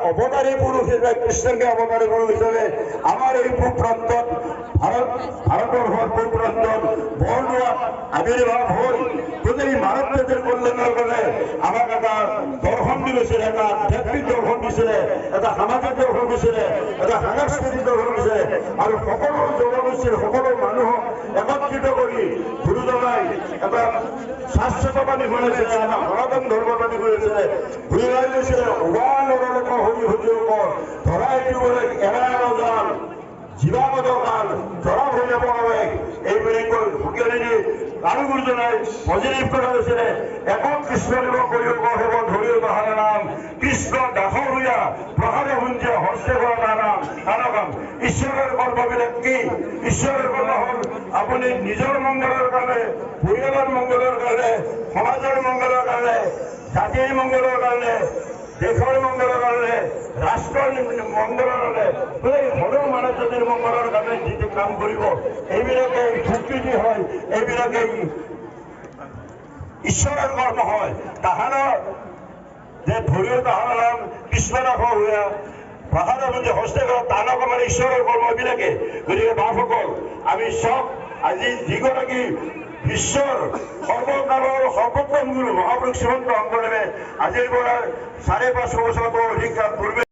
অবতারী পুরুষ হিসেবে কৃষ্ণকে অবতারী পুরুষ হিসেবে আমার এই ভূপ্রান্ত ভারতবর্ষের ভূপ্রান্ত বর্ণুয়া আবির্ভাব হল প্রতিটি ভারতীয়দের কল্যাণের করে আমাক এটা দৰ্শন দিছিলে, এটা ব্যক্তিক দৰ্শন দিছিলে, এটা সামাজিক দৰ্শন দিছিলে, এটা সাংস্কৃতিক দৰ্শন দিছিলে আৰু সকলো জনগোষ্ঠীৰ সকলো মানুহক একত্ৰিত কৰি গুৰুজনাই এটা শাশ্বতবাণী শুনাইছিলে, আমাৰ সনাতন ধৰ্মবাণী শুনাইছিলে, ঘূৰাই লৈছিলে উগান নৰলোক হৰি হৰিক ধৰাই দিবলৈ এৰা নজান জীৱাগত কাল ধৰা হৈ যাব নালাগে এইবুলি কৈ ভুকিয়ানি আৰু গুৰুজনাই পজিটিভ কথা কৈছিলে। একক কৃষ্ণদেৱ কৰিব হেব ধৰি বাহানা নাম কৃষ্ণ দাস হইয়া প্ৰসাদে শুঞ্জিয়া হস্তে কৰা নাম নানকাম। ঈশ্বৰৰ কৰ্মবিলাক কি? ঈশ্বৰৰ কৰ্ম হ'ল আপুনি নিজৰ মংগলৰ কাৰণে, পৰিয়ালৰ মংগলৰ কাৰণে, সমাজৰ মংগলৰ কাৰণে, জাতিৰ মংগলৰ কাৰণে, দেশৰ মংগলৰ কাৰণে, ৰাষ্ট্ৰৰ মংগলৰ কাৰণে, সৰু মানৱ জাতিৰ মংগলৰ কাৰণে যিটো কাম কৰিব এইবিলাকে স্বীকৃতি হয়, এইবিলাকে ঈশ্বৰৰ কৰ্ম হয়। তাহাৰৰ যে ধৰিও তাহাৰৰ নাম কৃষ্ণদাস হোৱা প্ৰসাদ যে হস্তে কৰা তাহানক আমাৰ ঈশ্বৰৰ কৰ্ম এইবিলাকে। গতিকে বাপসকল আমি চব আজি যিগৰাকী বিশ্বৰ সৰ্বকালৰ সৰ্বোত্তম গুৰু মহাপুৰুষ শ্ৰীমন্ত শংকৰদেৱে আজিৰ পৰা ৫৫০ বছৰ অধিক পূৰ্বে